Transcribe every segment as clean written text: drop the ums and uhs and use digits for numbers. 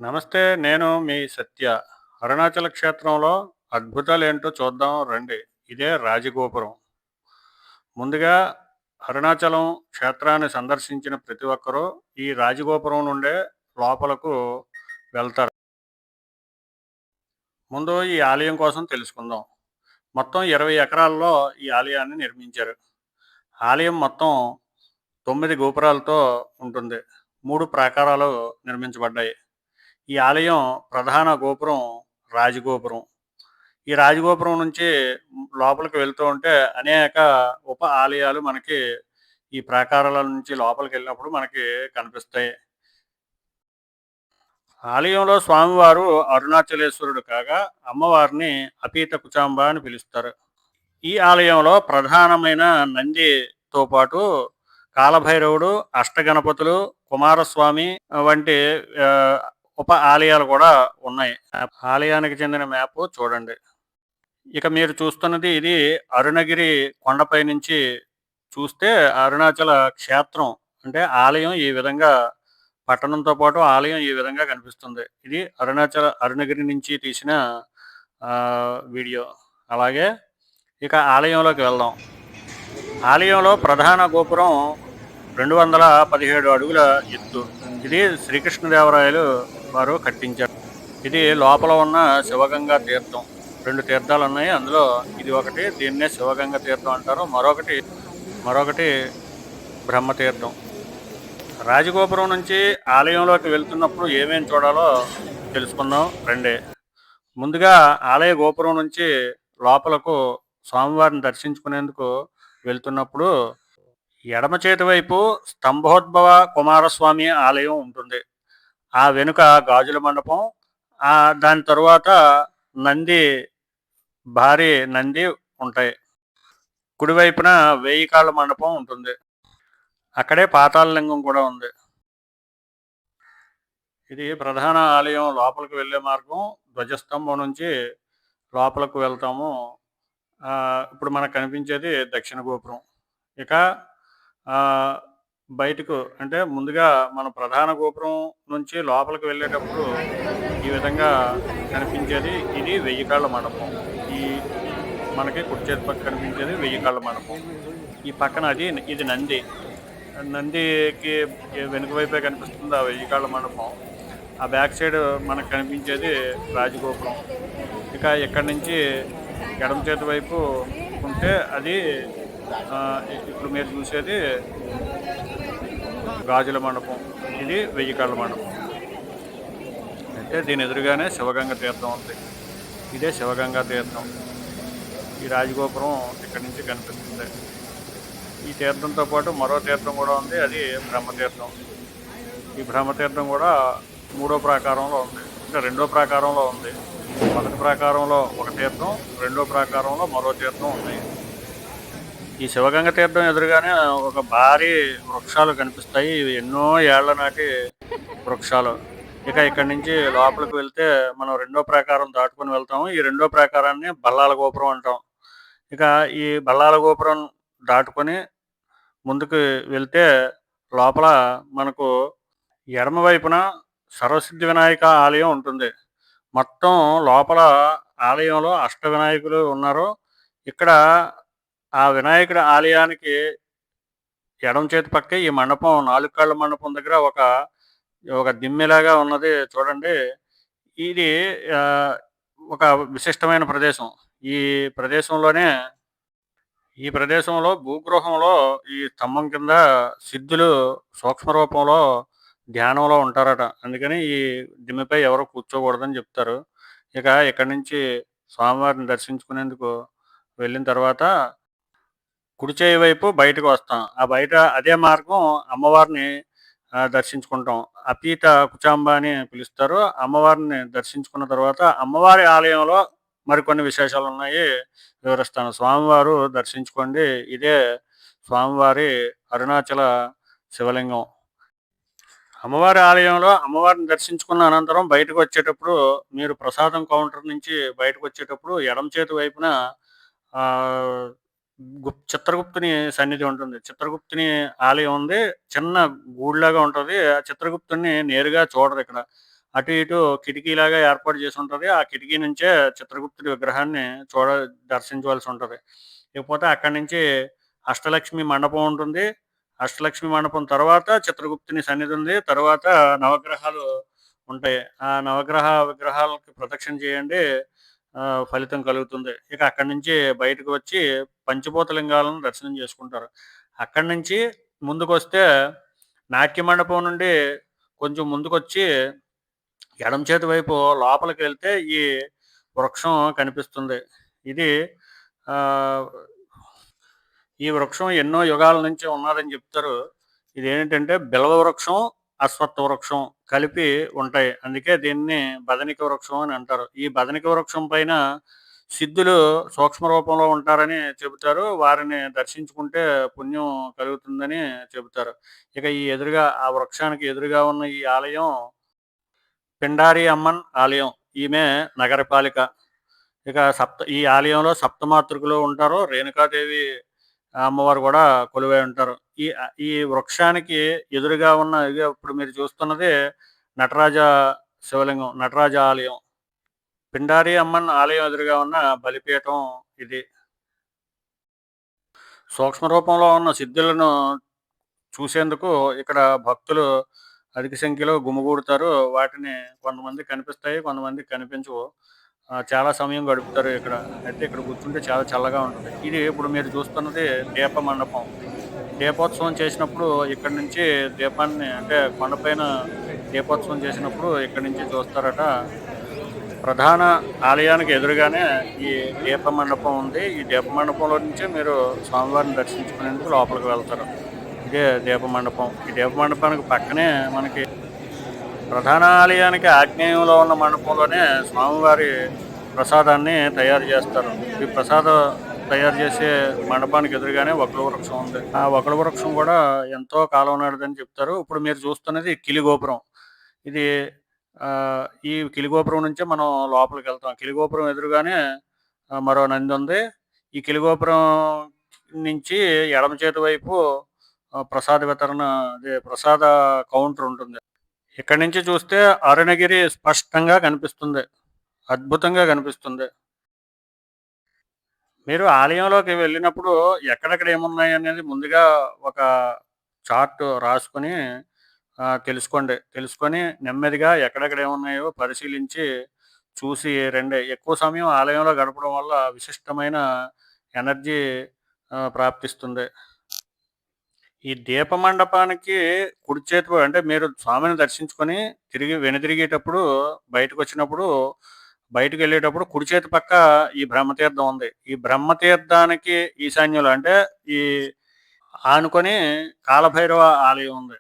నమస్తే. నేను మీ సత్య. అరుణాచల క్షేత్రంలో అద్భుతాలేంటో చూద్దాం రండి. ఇదే రాజగోపురం. ముందుగా అరుణాచలం క్షేత్రాన్ని సందర్శించిన ప్రతి ఒక్కరూ ఈ రాజగోపురం నుండే లోపలకు వెళ్తారు. ముందు ఈ ఆలయం కోసం తెలుసుకుందాం. మొత్తం 20 ఎకరాల్లో ఈ ఆలయాన్ని నిర్మించారు. ఆలయం మొత్తం 9 గోపురాలతో ఉంటుంది. 3 ప్రాకారాలు నిర్మించబడ్డాయి. ఈ ఆలయం ప్రధాన గోపురం రాజగోపురం. ఈ రాజగోపురం నుంచి లోపలికి వెళ్తూ ఉంటే అనేక ఉప ఆలయాలు మనకి ఈ ప్రాకారాల నుంచి లోపలికెళ్ళినప్పుడు మనకి కనిపిస్తాయి. ఆలయంలో స్వామివారు అరుణాచలేశ్వరుడు కాగా, అమ్మవారిని అపీత కుచాంబ అని పిలుస్తారు. ఈ ఆలయంలో ప్రధానమైన నందితో పాటు కాలభైరవుడు, అష్టగణపతులు, కుమారస్వామి వంటి ఆహ్, ఉప ఆలయాలు కూడా ఉన్నాయి. ఆలయానికి చెందిన మ్యాపు చూడండి. ఇక మీరు చూస్తున్నది ఇది అరుణగిరి కొండపై నుంచి చూస్తే అరుణాచల క్షేత్రం అంటే ఆలయం ఈ విధంగా పట్టణంతో పాటు ఆలయం ఈ విధంగా కనిపిస్తుంది. ఇది అరుణగిరి నుంచి తీసిన వీడియో. అలాగే ఇక ఆలయంలోకి వెళ్దాం. ఆలయంలో ప్రధాన గోపురం 217 అడుగుల ఎత్తు. ఇది శ్రీకృష్ణదేవరాయలు వారు కట్టించారు. ఇది లోపల ఉన్న శివగంగా తీర్థం. 2 తీర్థాలు ఉన్నాయి. అందులో ఇది ఒకటి. దీన్నే శివగంగా తీర్థం అంటారు. మరొకటి బ్రహ్మతీర్థం. రాజగోపురం నుంచి ఆలయంలోకి వెళ్తున్నప్పుడు ఏమేమి చూడాలో తెలుసుకుందాం రండి. ముందుగా ఆలయ గోపురం నుంచి లోపలకు స్వామివారిని దర్శించుకునేందుకు వెళ్తున్నప్పుడు ఎడమ చేతి వైపు స్తంభోద్భవ కుమారస్వామి ఆలయం ఉంటుంది. ఆ వెనుక గాజుల మండపం, దాని తరువాత నంది భారీ నంది ఉంటాయి. కుడివైపున 1000 కాళ్ళ మండపం ఉంటుంది. అక్కడే పాతాళలింగం కూడా ఉంది. ఇది ప్రధాన ఆలయం లోపలికి వెళ్ళే మార్గం. ధ్వజస్తంభం నుంచి లోపలకు వెళ్తాము. ఇప్పుడు మనకు కనిపించేది దక్షిణ గోపురం. ఇక బయటకు అంటే ముందుగా మన ప్రధాన గోపురం నుంచి లోపలికి వెళ్ళేటప్పుడు ఈ విధంగా కనిపించేది ఇది 1000 కాళ్ళ మండపం. ఈ మనకి కుడి చేతి పక్క కనిపించేది 1000 కాళ్ళ మండపం. ఈ పక్కన ఇది నంది. నందికి వెనుక వైపే కనిపిస్తుంది ఆ 1000 కాళ్ళ మండపం. ఆ బ్యాక్ సైడ్ మనకు కనిపించేది రాజగోపురం. ఇక ఇక్కడి నుంచి ఎడమ చేతి వైపు ఉంటే అది ఇప్పుడు మీరు చూసేది గాజుల మండపం. ఇది 1000 కాళ్ళ మండపం. అయితే దీని ఎదురుగానే శివగంగ తీర్థం ఉంది. ఇదే శివగంగా తీర్థం. ఈ రాజగోపురం ఇక్కడి నుంచి కనిపిస్తుంది. ఈ తీర్థంతో పాటు మరో తీర్థం కూడా ఉంది. అది బ్రహ్మతీర్థం. ఈ బ్రహ్మతీర్థం కూడా 3వ ప్రాకారంలో ఉంది. అంటే 2వ ప్రాకారంలో ఉంది. మొదటి ప్రాకారంలో ఒక తీర్థం, 2వ ప్రాకారంలో మరో తీర్థం ఉంది. ఈ శివగంగ తీర్థం ఎదురుగానే ఒక భారీ వృక్షాలు కనిపిస్తాయి. ఇవి ఎన్నో ఏళ్ల నాటి వృక్షాలు. ఇక ఇక్కడి నుంచి లోపలికి వెళ్తే మనం 2వ ప్రాకారం దాటుకొని వెళ్తాము. ఈ 2వ ప్రాకారాన్ని బల్లాల గోపురం అంటాం. ఇక ఈ బల్లాల గోపురం దాటుకొని ముందుకు వెళ్తే లోపల మనకు ఎడమ వైపున సర్వసిద్ధి వినాయక ఆలయం ఉంటుంది. మొత్తం లోపల ఆలయంలో అష్ట వినాయకులు ఉన్నారు. ఇక్కడ ఆ వినాయకుడి ఆలయానికి ఎడమ చేతి పక్కే ఈ మండపం 4 కాళ్ళ మండపం దగ్గర ఒక దిమ్మెలాగా ఉన్నది చూడండి. ఇది ఒక విశిష్టమైన ప్రదేశం. ఈ ప్రదేశంలోనే ఈ ప్రదేశంలో భూగృహంలో ఈ స్తంభం కింద సిద్ధులు సూక్ష్మ రూపంలో ధ్యానంలో ఉంటారట. అందుకని ఈ దిమ్మపై ఎవరు కూర్చోకూడదని చెప్తారు. ఇక ఇక్కడి నుంచి స్వామివారిని దర్శించుకునేందుకు వెళ్ళిన తర్వాత కుడి చేయి వైపు బయటకు వస్తాం. ఆ బయట అదే మార్గం అమ్మవారిని దర్శించుకుంటాం. అపీత కుచాంబ అని పిలుస్తారు. అమ్మవారిని దర్శించుకున్న తర్వాత అమ్మవారి ఆలయంలో మరికొన్ని విశేషాలు ఉన్నాయి, వివరిస్తాను. స్వామివారు దర్శించుకోండి. ఇదే స్వామివారి అరుణాచల శివలింగం. అమ్మవారి ఆలయంలో అమ్మవారిని దర్శించుకున్న అనంతరం బయటకు వచ్చేటప్పుడు మీరు ప్రసాదం కౌంటర్ నుంచి బయటకు వచ్చేటప్పుడు ఎడమ చేతి వైపున చిత్రగుప్తుని సన్నిధి ఉంటుంది. చిత్రగుప్తుని ఆలయం ఉంది. చిన్న గూడులాగా ఉంటుంది. ఆ చిత్రగుప్తుని నేరుగా చూడరు ఇక్కడ. అటు ఇటు కిటికీలాగా ఏర్పాటు చేసి ఉంటుంది. ఆ కిటికీ నుంచే చిత్రగుప్తుడి విగ్రహాన్ని దర్శించవలసి ఉంటుంది. ఇకపోతే అక్కడి నుంచి అష్టలక్ష్మి మండపం ఉంటుంది. అష్టలక్ష్మి మండపం తర్వాత చిత్రగుప్తుని సన్నిధి ఉంది. తర్వాత నవగ్రహాలు ఉంటాయి. ఆ నవగ్రహ విగ్రహాలకి ప్రదక్షిణ చేయండి, ఫలితం కలుగుతుంది. ఇక అక్కడి నుంచి బయటకు వచ్చి పంచభూతలింగాలను దర్శనం చేసుకుంటారు. అక్కడి నుంచి ముందుకొస్తే నాట్య మండపం నుండి కొంచెం ముందుకొచ్చి ఎడమ చేతి వైపు లోపలికి వెళ్తే ఈ వృక్షం కనిపిస్తుంది. ఇది ఈ వృక్షం ఎన్నో యుగాల నుంచి ఉన్నదని చెప్తారు. ఇది ఏంటంటే బిల్వ వృక్షం, అశ్వత్థ వృక్షం కలిపి ఉంటాయి. అందుకే దీన్ని బదనిక వృక్షం అని అంటారు. ఈ బదనిక వృక్షం పైన సిద్ధులు సూక్ష్మ రూపంలో ఉంటారని చెబుతారు. వారిని దర్శించుకుంటే పుణ్యం కలుగుతుందని చెబుతారు. ఇక ఈ ఎదురుగా ఆ వృక్షానికి ఎదురుగా ఉన్న ఈ ఆలయం పిండారి అమ్మన్ ఆలయం. ఈమె నగరపాలిక. ఇక ఈ ఆలయంలో సప్తమాతృకులు ఉంటారు. రేణుకాదేవి అమ్మవారు కూడా కొలువై ఉంటారు. ఈ ఈ వృక్షానికి ఎదురుగా ఉన్న ఇప్పుడు మీరు చూస్తున్నది నటరాజ శివలింగం, నటరాజ ఆలయం. పిండారి అమ్మన్ ఆలయం ఎదురుగా ఉన్న బలిపీఠం ఇది. సూక్ష్మ రూపంలో ఉన్న సిద్ధులను చూసేందుకు ఇక్కడ భక్తులు అధిక సంఖ్యలో గుమిగూడుతారు. వాటిని కొంతమంది కనిపిస్తాయి, కొంతమంది కనిపించవు. చాలా సమయం గడుపుతారు ఇక్కడ. అయితే ఇక్కడ కూర్చుంటే చాలా చల్లగా ఉంటుంది. ఇది ఇప్పుడు మీరు చూస్తున్నది దీప మండపం. దీపోత్సవం చేసినప్పుడు ఇక్కడి నుంచి దీపాన్ని అంటే కొండపైన దీపోత్సవం చేసినప్పుడు ఇక్కడి నుంచి చూస్తారట. ప్రధాన ఆలయానికి ఎదురుగానే ఈ దీప మండపం ఉంది. ఈ దీప మండపంలో నుంచే మీరు స్వామివారిని దర్శించుకునేందుకు లోపలికి వెళ్తారు. ఇదే దీప మండపం. ఈ దీప మండపానికి పక్కనే మనకి ప్రధాన ఆలయానికి ఆగ్నేయంలో ఉన్న మండపంలోనే స్వామివారి ప్రసాదాన్ని తయారు చేస్తారు. ఈ ప్రసాదం తయారు చేసే మండపానికి ఎదురుగానే వకుల వృక్షం ఉంది. ఆ వకుల వృక్షం కూడా ఎంతో కాలం నాటిదని చెప్తారు. ఇప్పుడు మీరు చూస్తున్నది కిలిగోపురం. ఇది ఈ కిలిగోపురం నుంచే మనం లోపలికి వెళ్తాం. కిలిగోపురం ఎదురుగానే మరో నంది ఉంది. ఈ కిలిగోపురం నుంచి ఎడమ చేతి వైపు ప్రసాద వితరణ, అదే ప్రసాద కౌంటర్ ఉంటుంది. ఇక్కడి నుంచి చూస్తే అరుణగిరి స్పష్టంగా కనిపిస్తుంది. అద్భుతంగా కనిపిస్తుంది. మీరు ఆలయంలోకి వెళ్ళినప్పుడు ఎక్కడెక్కడ ఏమున్నాయి అనేది ముందుగా ఒక చార్ట్ రాసుకొని తెలుసుకోండి. తెలుసుకొని నెమ్మదిగా ఎక్కడెక్కడ ఏమున్నాయో పరిశీలించి చూసి రండి. ఎక్కువ సమయం ఆలయంలో గడపడం వల్ల విశిష్టమైన ఎనర్జీ ప్రాప్తిస్తుంది. ఈ దీప మండపానికి కుడి చేతి అంటే మీరు స్వామిని దర్శించుకొని వెనుదిరిగేటప్పుడు బయటకు వచ్చినప్పుడు బయటకు వెళ్ళేటప్పుడు కుడి చేతి పక్క ఈ బ్రహ్మతీర్థం ఉంది. ఈ బ్రహ్మతీర్థానికి ఈశాన్యంలో అంటే ఈ ఆనుకొని కాలభైరవ ఆలయం ఉంది.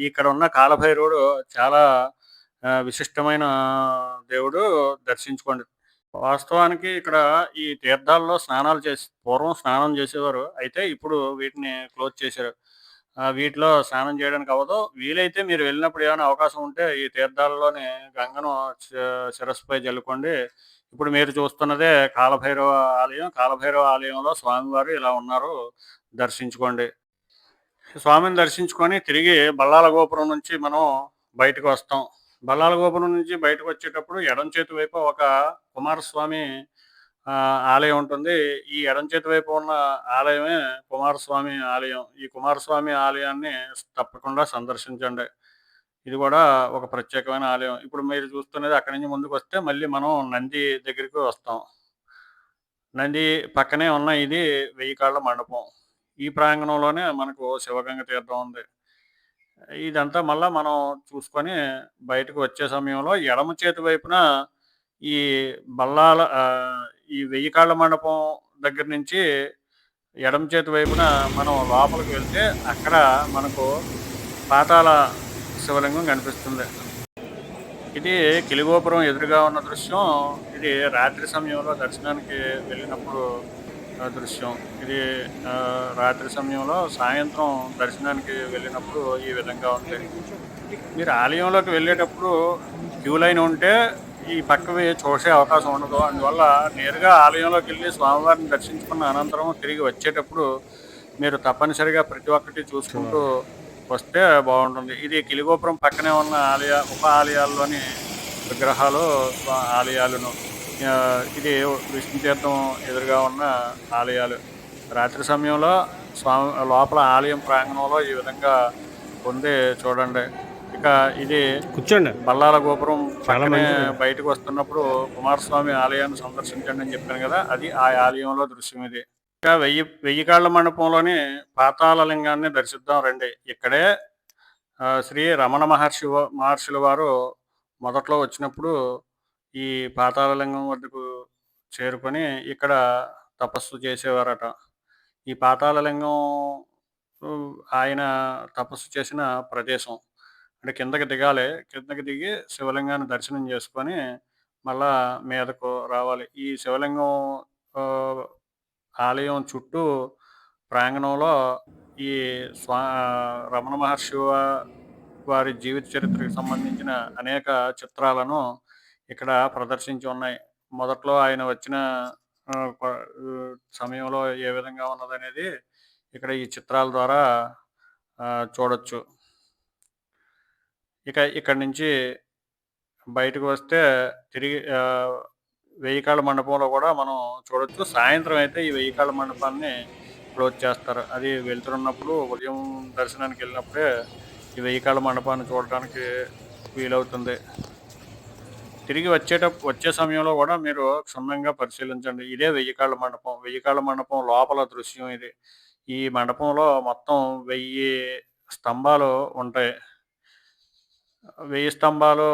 ఇక్కడ ఉన్న కాలభైరవుడు చాలా విశిష్టమైన దేవుడు. దర్శించుకోండి. వాస్తవానికి ఇక్కడ ఈ తీర్థాల్లో స్నానాలు పూర్వం స్నానం చేసేవారు. అయితే ఇప్పుడు వీటిని క్లోజ్ చేశారు. వీటిలో స్నానం చేయడానికి అవ్వదు. వీలైతే మీరు వెళ్ళినప్పుడు ఏమైనా అవకాశం ఉంటే ఈ తీర్థాలలోని గంగను శిరస్సుపై జల్లుకోండి. ఇప్పుడు మీరు చూస్తున్నదే కాలభైరవ ఆలయం. కాలభైరవ ఆలయంలో స్వామివారు ఇలా ఉన్నారు. దర్శించుకోండి. స్వామిని దర్శించుకొని తిరిగి బల్లాల గోపురం నుంచి మనం బయటకు వస్తాం. బల్లాల గోపురం నుంచి బయటకు వచ్చేటప్పుడు ఎడం చేతి వైపు ఒక కుమారస్వామి ఆలయం ఉంటుంది. ఈ ఎడం చేతి వైపు ఉన్న ఆలయమే కుమారస్వామి ఆలయం. ఈ కుమారస్వామి ఆలయాన్ని తప్పకుండా సందర్శించండి. ఇది కూడా ఒక ప్రత్యేకమైన ఆలయం. ఇప్పుడు మీరు చూస్తున్నది అక్కడి నుంచి ముందుకు వస్తే మళ్ళీ మనం నంది దగ్గరికి వస్తాం. నంది పక్కనే ఉన్న ఇది 1000 కాళ్ళ మండపం. ఈ ప్రాంగణంలోనే మనకు శివగంగ తీర్థం ఉంది. ఇదంతా మళ్ళా మనం చూసుకొని బయటకు వచ్చే సమయంలో ఎడమ చేతి వైపున ఈ బల్లాల ఈ 1000 కాళ్ళ మండపం దగ్గర నుంచి ఎడమ చేతి వైపున మనం లోపలికి వెళ్తే అక్కడ మనకు పాతాళ శివలింగం కనిపిస్తుంది. ఇది కిలిగోపురం ఎదురుగా ఉన్న దృశ్యం. ఇది రాత్రి సమయంలో దర్శనానికి వెళ్ళినప్పుడు దృశ్యం. ఇది రాత్రి సమయంలో సాయంత్రం దర్శనానికి వెళ్ళినప్పుడు ఈ విధంగా ఉంది. మీరు ఆలయంలోకి వెళ్ళేటప్పుడు క్యూ లైన్ ఉంటే ఈ పక్కవి చూసే అవకాశం ఉండదు. అందువల్ల నేరుగా ఆలయంలోకి వెళ్ళి స్వామివారిని దర్శించుకున్న అనంతరం తిరిగి వచ్చేటప్పుడు మీరు తప్పనిసరిగా ప్రతి ఒక్కటి చూసుకుంటూ వస్తే బాగుంటుంది. ఇది కిలిగోపురం పక్కనే ఉన్న ఉప ఆలయాల్లోని విగ్రహాలు, ఆలయాలును. ఇది విష్ణు తీర్థం ఎదురుగా ఉన్న ఆలయాలు. రాత్రి సమయంలో స్వామి లోపల ఆలయం ప్రాంగణంలో ఈ విధంగా ఉంది చూడండి. ఇక ఇది కూర్చోండి. బల్లాల గోపురం చాలా పక్కనే మంచిది. బయటకు వస్తున్నప్పుడు కుమారస్వామి ఆలయాన్ని సందర్శించండి అని చెప్పాను కదా, అది ఆ ఆలయంలో దృశ్యం ఇది. ఇంకా వెయ్యి కాళ్ళ మండపంలోని పాతాళ లింగాన్ని దర్శిద్దాం రండి. ఇక్కడే శ్రీ రమణ మహర్షుల వారు మొదట్లో వచ్చినప్పుడు ఈ పాతాళలింగం వద్దకు చేరుకొని ఇక్కడ తపస్సు చేసేవారట. ఈ పాతాళలింగం ఆయన తపస్సు చేసిన ప్రదేశం. అంటే కిందకి దిగాలి. కిందకి దిగి శివలింగాన్ని దర్శనం చేసుకొని మళ్ళా మీదకు రావాలి. ఈ శివలింగం ఆలయం చుట్టూ ప్రాంగణంలో ఈ రమణ మహర్షి వారి జీవిత చరిత్రకు సంబంధించిన అనేక చిత్రాలను ఇక్కడ ప్రదర్శించి ఉన్నాయి. మొదట్లో ఆయన వచ్చిన సమయంలో ఏ విధంగా ఉన్నదనేది ఇక్కడ ఈ చిత్రాల ద్వారా చూడొచ్చు. ఇక ఇక్కడి నుంచి బయటకు వస్తే తిరిగి వెయ్యి కాళ్ళ మండపంలో కూడా మనం చూడొచ్చు. సాయంత్రం అయితే ఈ వెయ్యి కాళ్ళ మండపాన్ని క్లోజ్ చేస్తారు. అది వెళ్తున్నప్పుడు ఉదయం దర్శనానికి వెళ్ళినప్పుడే ఈ వెయ్యి కాళ్ళ మండపాన్ని చూడటానికి వీలవుతుంది. తిరిగి వచ్చే సమయంలో కూడా మీరు క్షుణ్ణంగా పరిశీలించండి. ఇదే వెయ్యి కాళ్ళ మండపం. వెయ్యి కాళ్ళ మండపం లోపల దృశ్యం ఇది. ఈ మండపంలో మొత్తం 1000 స్తంభాలు ఉంటాయి. 1000 స్తంభాలు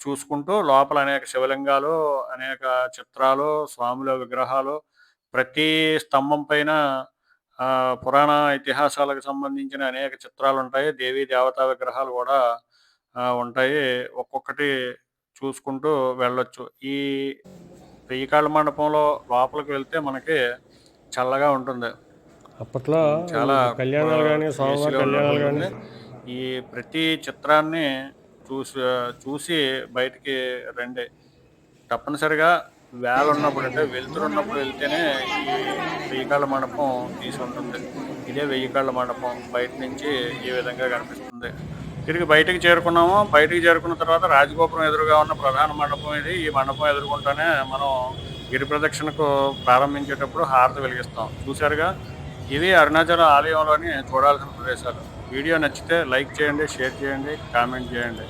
చూసుకుంటూ లోపల అనేక శివలింగాలు, అనేక చిత్రాలు, స్వాముల విగ్రహాలు, ప్రతి స్తంభం పైన పురాణ ఇతిహాసాలకు సంబంధించిన అనేక చిత్రాలు ఉంటాయి. దేవీ దేవతా విగ్రహాలు కూడా ఉంటాయి. ఒక్కొక్కటి చూసుకుంటూ వెళ్ళొచ్చు. ఈ వెయ్యి కాళ్ళ మండపంలో లోపలికి వెళ్తే మనకి చల్లగా ఉంటుంది. అప్పట్లో చాలా కళ్యాణాలు కానీ, స్వామివారి కళ్యాణాలు కానీ, ఈ ప్రతి చిత్రాన్ని చూసి బయటికి రండి. తప్పనిసరిగా ఉన్నప్పుడు అంటే వెళ్తున్నప్పుడు వెళ్తేనే ఈ వెయ్యి కాళ్ళ మండపం తీసి ఉంటుంది. ఇదే వెయ్యి కాళ్ళ మండపం బయట నుంచి ఈ విధంగా కనిపిస్తుంది. తిరిగి బయటికి చేరుకున్నాము. బయటికి చేరుకున్న తర్వాత రాజగోపురం ఎదురుగా ఉన్న ప్రధాన మండపం ఇది. ఈ మండపం ఎదుర్కొంటూనే మనం గిరి ప్రదక్షిణకు ప్రారంభించేటప్పుడు హారతి వెలిగిస్తాం. చూశారుగా, ఇవి అరుణాచలం ఆలయంలోని చూడాల్సిన ప్రదేశాలు. వీడియో నచ్చితే లైక్ చేయండి, షేర్ చేయండి, కామెంట్ చేయండి.